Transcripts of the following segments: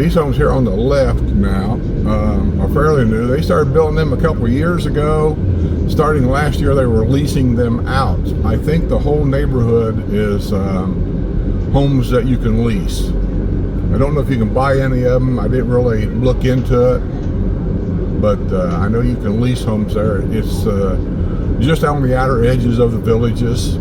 These homes here on the left now are fairly new. They started building them a couple of years ago. Starting last year, they were leasing them out. I think the whole neighborhood is homes that you can lease. I don't know if you can buy any of them. I didn't really look into it, but I know you can lease homes there. It's just on the outer edges of the villages.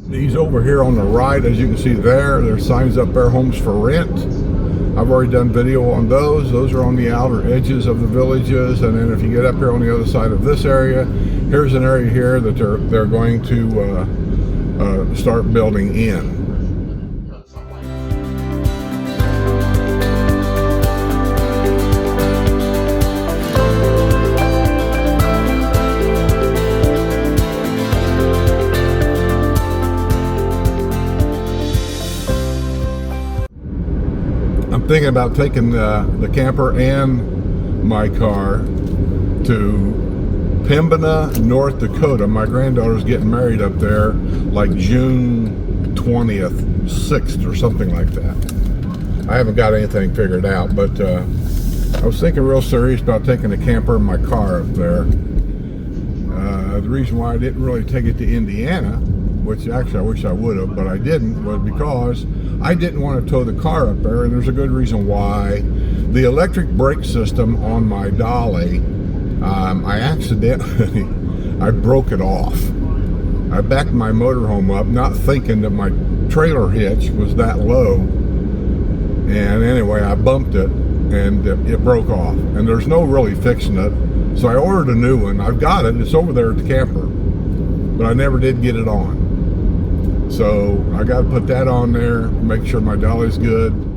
These over here on the right, as you can see there's signs up there, homes for rent. I've already done video on those. Those are on the outer edges of the villages. And then if you get up here on the other side of this area, here's an area here that they're going to start building in. I'm thinking about taking the camper and my car to Pembina, North Dakota. My granddaughter's getting married up there like June 20th, 6th or something like that. I haven't got anything figured out, but I was thinking real serious about taking the camper and my car up there. The reason why I didn't really take it to Indiana, which actually I wish I would have, but I didn't, was because I didn't want to tow the car up there, and there's a good reason why. The electric brake system on my dolly, I accidentally, I broke it off. I backed my motorhome up, not thinking that my trailer hitch was that low, and anyway, I bumped it, and it broke off, and there's no really fixing it, so I ordered a new one. I've got it, it's over there at the camper, but I never did get it on. So I got to put that on there, make sure my dolly's good.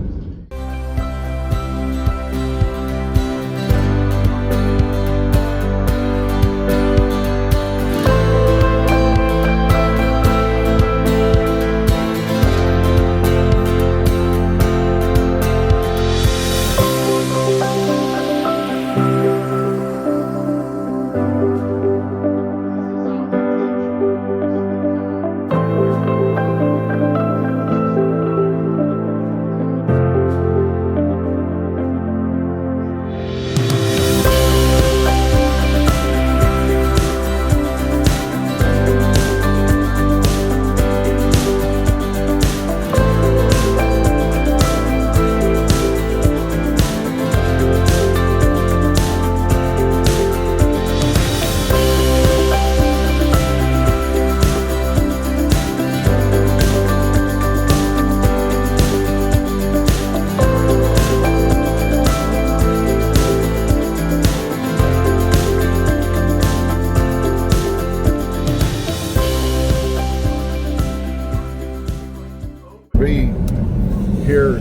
Here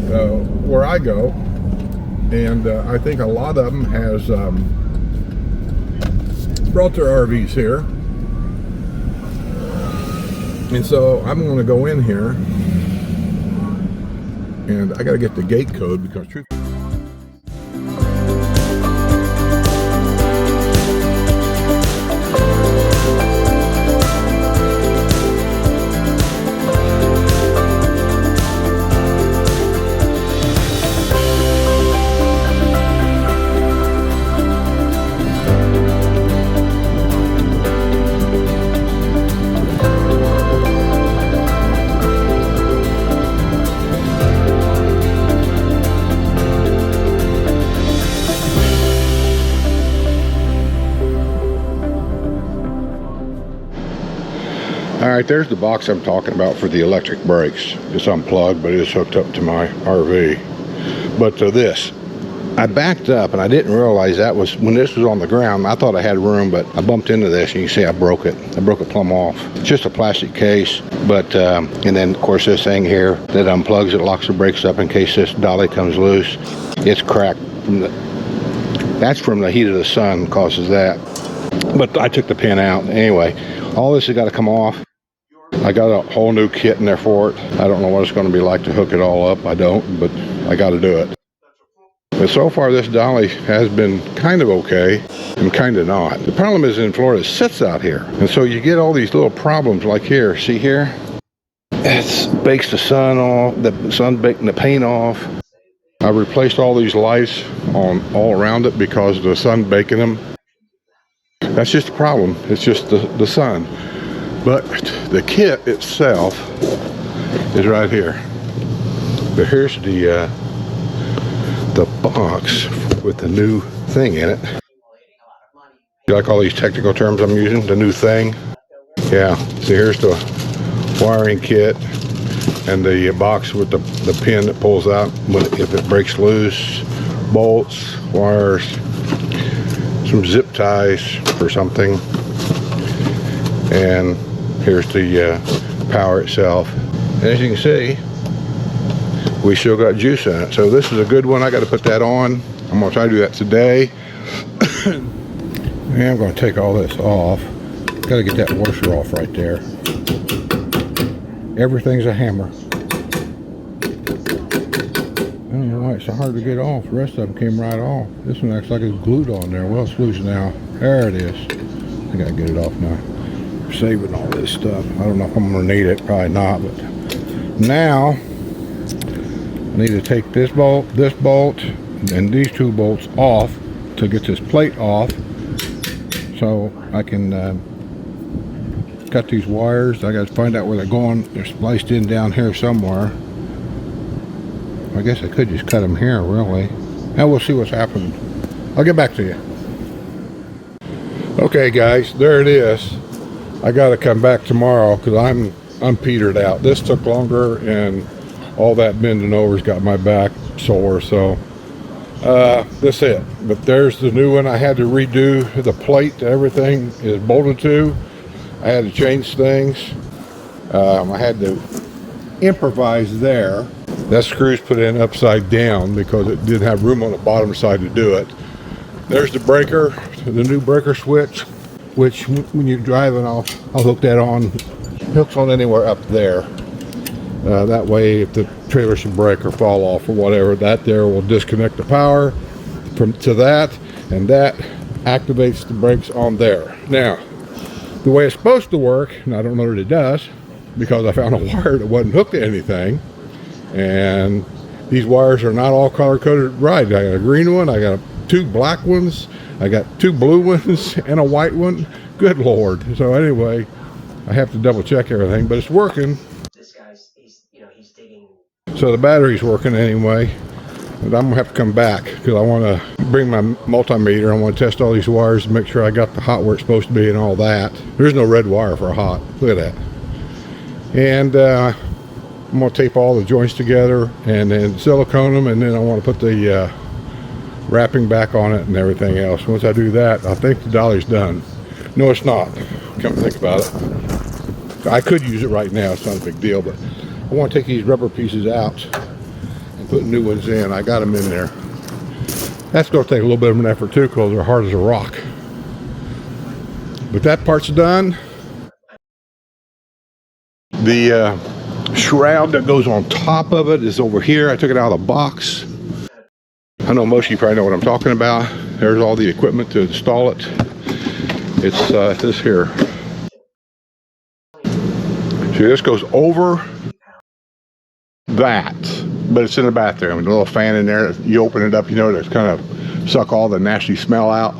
where I go, and I think a lot of them has brought their RVs here, and so I'm going to go in here, and I got to get the gate code because truth. Alright, there's the box I'm talking about for the electric brakes. It's unplugged, but it is hooked up to my RV. But this, I backed up and I didn't realize that was, when this was on the ground, I thought I had room, but I bumped into this and you can see I broke it. I broke it plumb off. It's just a plastic case, but, and then of course this thing here that unplugs it, locks the brakes up in case this dolly comes loose. It's cracked from that's from the heat of the sun causes that. But I took the pin out. Anyway, all this has got to come off. I got a whole new kit in there for it. I don't know what it's going to be like to hook it all up. I don't, but I got to do it. But so far this dolly has been kind of okay and kind of not. The problem is in Florida, it sits out here. And so you get all these little problems like here. See here? It bakes the sun off, the sun baking the paint off. I replaced all these lights on all around it because of the sun baking them. That's just a problem. It's just the sun. But the kit itself is right here. But here's the box with the new thing in it. You like all these technical terms I'm using? The new thing? Yeah. So here's the wiring kit and the box with the pin that pulls out if it breaks loose, bolts, wires, some zip ties for something, and here's the power itself. And as you can see, we still got juice in it. So this is a good one. I got to put that on. I'm going to try to do that today. And I'm going to take all this off. Got to get that washer off right there. Everything's a hammer. I don't know why it's so hard to get off. The rest of them came right off. This one acts like it's glued on there. Well, it's loose now. There it is. I got to get it off now. I'm saving all this stuff. I don't know if I'm going to need it. Probably not. But now I need to take this bolt, and these two bolts off to get this plate off so I can cut these wires. I got to find out where they're going. They're spliced in down here somewhere. I guess I could just cut them here, really. And we'll see what's happening. I'll get back to you. Okay, guys, there it is. I got to come back tomorrow because I'm petered out. This took longer, and all that bending over's got my back sore. So that's it. But there's the new one. I had to redo the plate. Everything is bolted to. I had to change things. I had to improvise there. That screw's put in upside down because it didn't have room on the bottom side to do it. There's the breaker, the new breaker switch, which when you're driving, I'll hook that on. Hooks on anywhere up there. That way, if the trailer should break or fall off or whatever, that there will disconnect the power to that, and that activates the brakes on there. Now, the way it's supposed to work, and I don't know that it does, because I found a wire that wasn't hooked to anything, and these wires are not all color-coded right. I got a green one, I got two black ones, I got two blue ones, and a white one. Good Lord. So anyway, I have to double check everything, but it's working. This guy's, he's digging. So the battery's working anyway. But I'm gonna have to come back because I want to bring my multimeter. I want to test all these wires and make sure I got the hot where it's supposed to be and all that. There's no red wire for a hot. Look at that. And I'm gonna tape all the joints together and then silicone them, and then I want to put the wrapping back on it and everything else. Once I do that, I think the dolly's done. No, it's not. Come think about it. I could use it right now. It's not a big deal, but I want to take these rubber pieces out and put new ones in. I got them in there. That's going to take a little bit of an effort too because they're hard as a rock. But that part's done. The shroud that goes on top of it is over here. I took it out of the box. I know most of you probably know what I'm talking about. There's all the equipment to install it. It's this here. See, this goes over that, but it's in the bathroom. A little fan in there. You open it up, you know, to kind of suck all the nasty smell out.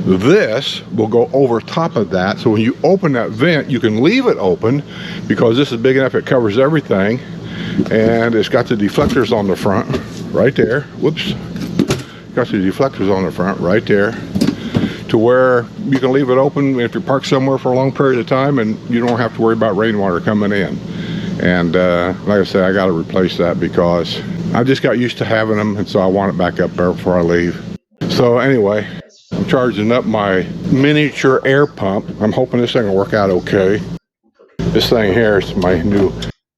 This will go over top of that, so when you open that vent, you can leave it open because this is big enough it covers everything, and it's got the deflectors on the front right there. Whoops. Got the deflectors on the front right there, to where you can leave it open if you're parked somewhere for a long period of time and you don't have to worry about rainwater coming in. And like I said, I got to replace that because I just got used to having them, and so I want it back up there before I leave. So anyway, I'm charging up my miniature air pump. I'm hoping this thing will work out okay. This thing here is my new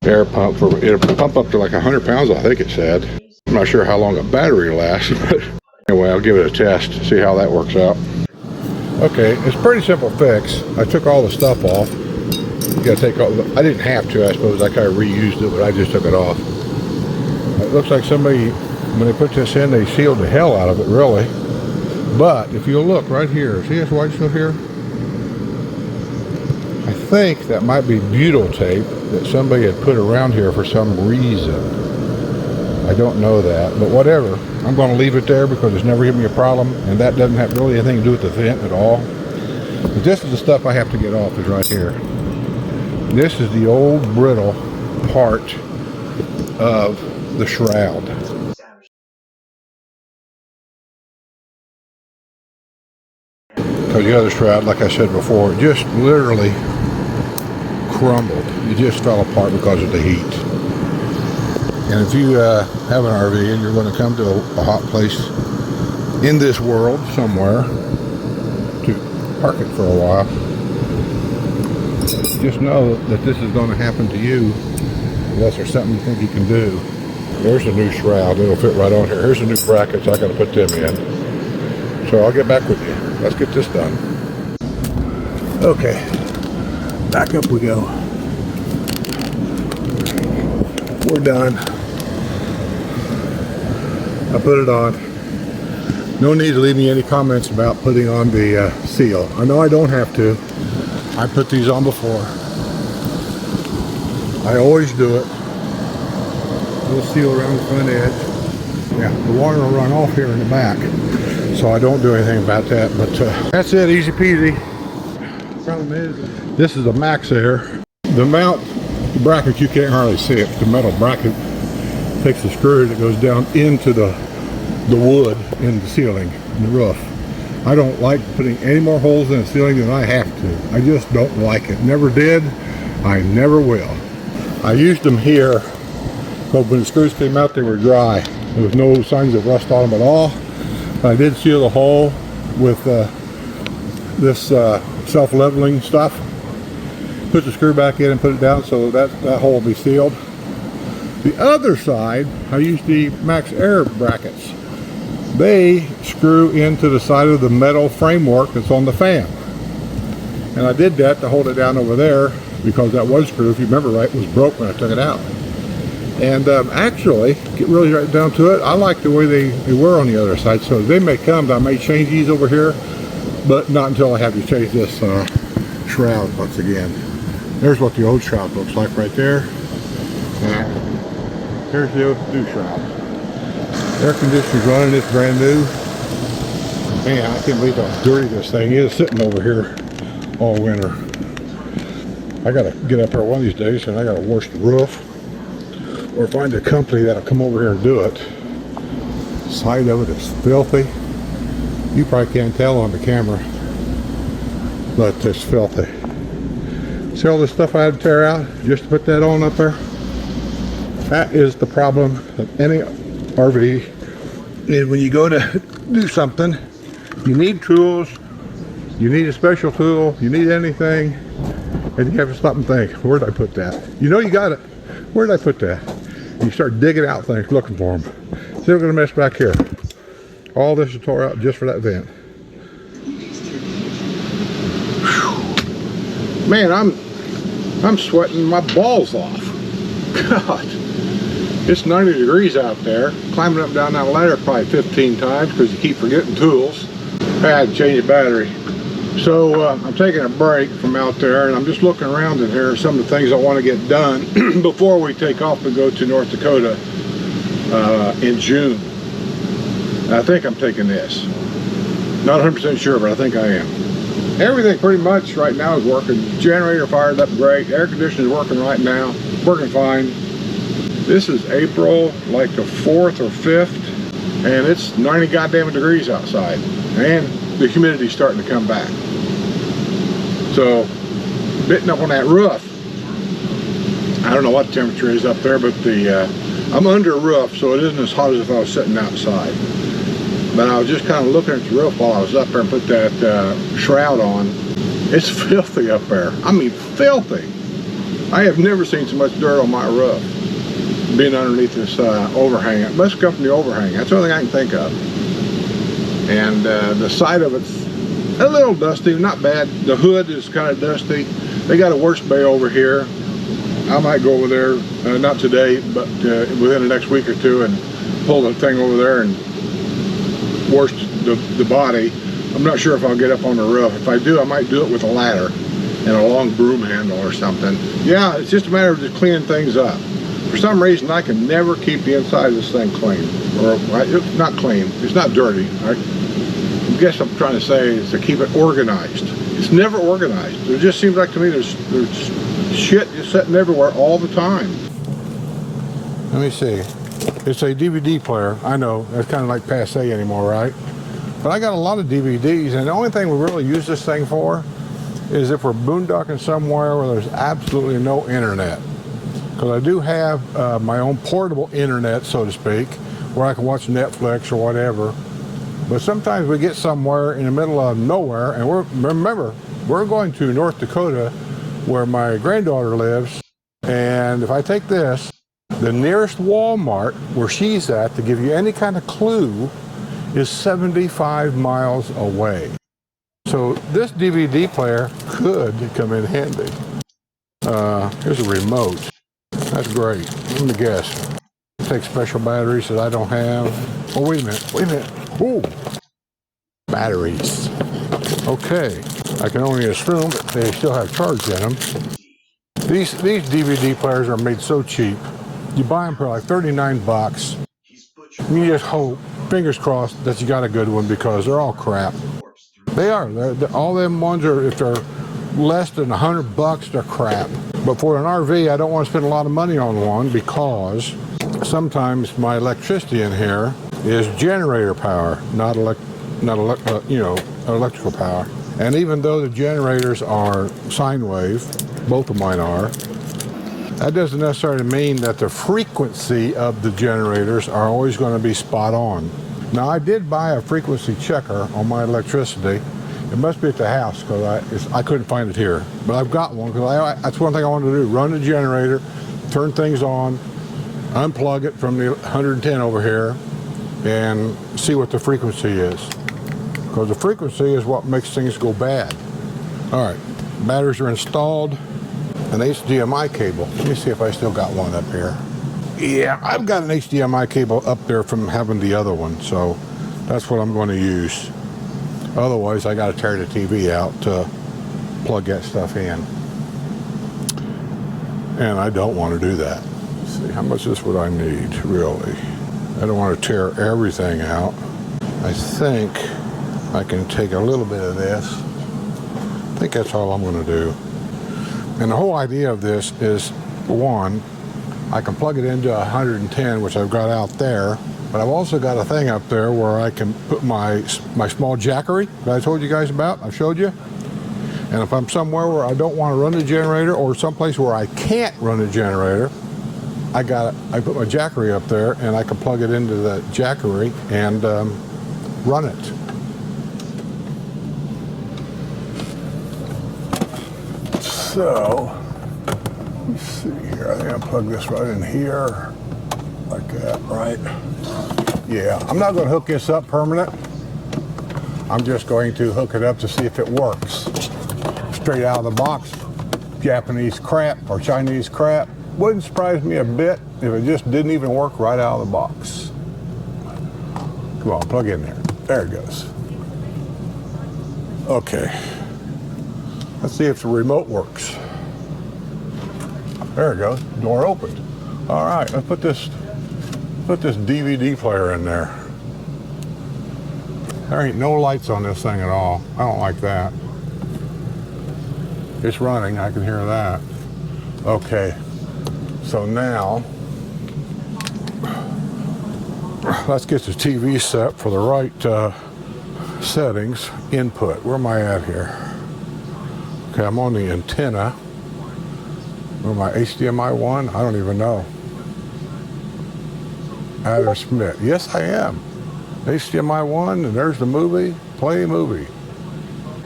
air pump. It'll pump up to like 100 pounds, I think it said. I'm not sure how long a battery lasts, but anyway, I'll give it a test, see how that works out. Okay, it's a pretty simple fix. I took all the stuff off. You gotta take all, I didn't have to, I suppose. I kind of reused it, but I just took it off. It looks like somebody, when they put this in, they sealed the hell out of it, really. But if you look right here, see this white stuff here? I think that might be butyl tape that somebody had put around here for some reason. I don't know that, but whatever. I'm going to leave it there because it's never given me a problem, and that doesn't have really anything to do with the vent at all. But this is the stuff I have to get off, is right here. This is the old brittle part of the shroud. Because the other shroud, like I said before, just literally crumbled. It just fell apart because of the heat. And if you have an RV and you're going to come to a hot place in this world somewhere to park it for a while, just know that this is going to happen to you unless there's something you think you can do. There's a new shroud. It'll fit right on here. Here's the new brackets. I got to put them in. So I'll get back with you. Let's get this done. Okay, back up we go. We're done. I put it on. No need to leave me any comments about putting on the seal. I know I don't have to. I put these on before. I always do it. Little seal around the front edge. Yeah, the water will run off here in the back, so I don't do anything about that. But that's it, easy peasy. Problem is, this is a max air. The mount, the bracket, you can't hardly see it. The metal bracket takes the screw that goes down into the wood in the ceiling, in the roof. I don't like putting any more holes in the ceiling than I have to. I just don't like it. Never did. I never will. I used them here, but when the screws came out, they were dry. There was no signs of rust on them at all. I did seal the hole with this self-leveling stuff. Put the screw back in and put it down so that hole will be sealed. The other side, I used the Max Air brackets. They screw into the side of the metal framework that's on the fan. And I did that to hold it down over there because that one screw, if you remember right, was broke when I took it out. And actually, get really right down to it, I like the way they were on the other side. So they may come, I may change these over here, but not until I have to change this shroud once again. There's what the old shroud looks like right there. Here's the new shroud. Air conditioner's running, it's brand new. Man, I can't believe how dirty this thing is, sitting over here all winter. I gotta get up there one of these days and I gotta wash the roof or find a company that'll come over here and do it. The side of it is filthy. You probably can't tell on the camera, but it's filthy. See all this stuff I had to tear out just to put that on up there? That is the problem of any RV. And when you go to do something, you need tools, you need a special tool, you need anything, and you have to stop and think, where did I put that? You know you got it. Where did I put that? And you start digging out things, looking for them. See, we're going to mess back here. All this is tore out just for that vent. Whew. Man, I'm sweating my balls off. God. It's 90 degrees out there. Climbing up and down that ladder probably 15 times because you keep forgetting tools. I had to change the battery. So I'm taking a break from out there and I'm just looking around in here, some of the things I want to get done before we take off and go to North Dakota in June. I think I'm taking this. Not 100% sure, but I think I am. Everything pretty much right now is working. Generator fired up great. Air conditioner is working right now. Working fine. This is April, like the 4th or 5th, and it's 90 goddamn degrees outside. And the humidity's starting to come back. So, bitting up on that roof. I don't know what the temperature is up there, but I'm under a roof, so it isn't as hot as if I was sitting outside. But I was just kind of looking at the roof while I was up there and put that shroud on. It's filthy up there. I mean, filthy. I have never seen so much dirt on my roof being underneath this overhang. It must come from the overhang. That's the only thing I can think of. And the side of it's a little dusty, not bad. The hood is kind of dusty. They got a worst bay over here. I might go over there, not today, but within the next week or two, and pull the thing over there and wash the body. I'm not sure if I'll get up on the roof. If I do, I might do it with a ladder and a long broom handle or something. Yeah, it's just a matter of just cleaning things up. For some reason, I can never keep the inside of this thing clean. Or, it's not clean, it's not dirty. I guess I'm trying to say is to keep it organized. It's never organized. It just seems like to me there's shit just sitting everywhere all the time. Let me see. It's a DVD player. I know, that's kind of like passe anymore, right? But I got a lot of DVDs, and the only thing we really use this thing for is if we're boondocking somewhere where there's absolutely no internet. Because I do have my own portable internet, so to speak, where I can watch Netflix or whatever. But sometimes we get somewhere in the middle of nowhere, and remember, we're going to North Dakota where my granddaughter lives, and if I take this, the nearest Walmart where she's at, to give you any kind of clue, is 75 miles away. So this DVD player could come in handy. Here's a remote. That's great. Let me guess. It takes special batteries that I don't have. Oh, wait a minute. Ooh. Batteries. Okay. I can only assume that they still have charge in them. These DVD players are made so cheap. You buy them for like 39 bucks. You just hope, fingers crossed, that you got a good one, because they're all crap. They are. All them ones are, if they're less than 100 bucks, they're crap. But for an RV, I don't want to spend a lot of money on one, because sometimes my electricity in here is generator power, not electrical power. And even though the generators are sine wave, both of mine are, that doesn't necessarily mean that the frequency of the generators are always going to be spot on. Now, I did buy a frequency checker on my electricity. It must be at the house, because I couldn't find it here. But I've got one, because that's one thing I wanted to do: run the generator, turn things on, unplug it from the 110 over here, and see what the frequency is. Because the frequency is what makes things go bad. All right, batteries are installed. An HDMI cable. Let me see if I still got one up here. Yeah, I've got an HDMI cable up there from having the other one, so that's what I'm going to use. Otherwise, I got to tear the TV out to plug that stuff in. And I don't want to do that. Let's see, how much of this would I need, really? I don't want to tear everything out. I think I can take a little bit of this. I think that's all I'm going to do. And the whole idea of this is, one, I can plug it into 110, which I've got out there, but I've also got a thing up there where I can put my small jackery that I told you guys about, I showed you. And if I'm somewhere where I don't want to run the generator, or someplace where I can't run the generator, I put my jackery up there, and I can plug it into the jackery and run it. So, let's see here. I think I'll plug this right in here, like that, right? Yeah, I'm not going to hook this up permanent. I'm just going to hook it up to see if it works. Straight out of the box, Japanese crap or Chinese crap. Wouldn't surprise me a bit if it just didn't even work right out of the box. Come on, plug in there. There it goes. Okay. Let's see if the remote works. There it goes. Door opened. All right, let's put this DVD player in there. There ain't no lights on this thing at all. I don't like that. It's running. I can hear that. Okay. So now, let's get the TV set for the right settings. Input. Where am I at here? Okay, I'm on the antenna. Where my HDMI 1? I don't even know. Adam Smith. Yes, I am. HDMI 1, and there's the movie. Play movie.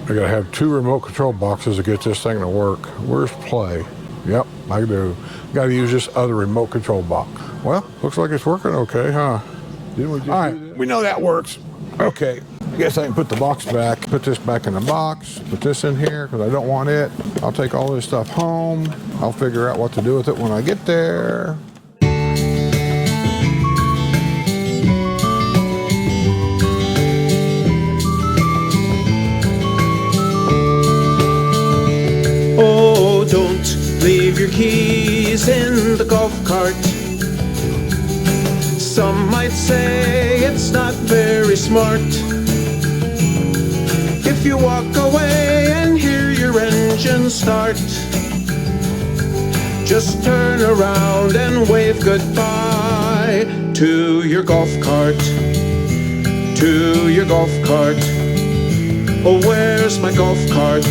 I gotta have 2 remote control boxes to get this thing to work. Where's play? Yep, I do. Gotta use this other remote control box. Well, looks like it's working okay, huh? Didn't we just All right, we know that works. Okay, I guess I can put the box back, put this back in the box, put this in here because I don't want it. I'll take all this stuff home. I'll figure out what to do with it when I get there. Oh, don't leave your keys in the golf cart. Some might say it's not very smart. If you walk away and hear your engine start, just turn around and wave goodbye to your golf cart, to your golf cart. Oh, where's my golf cart?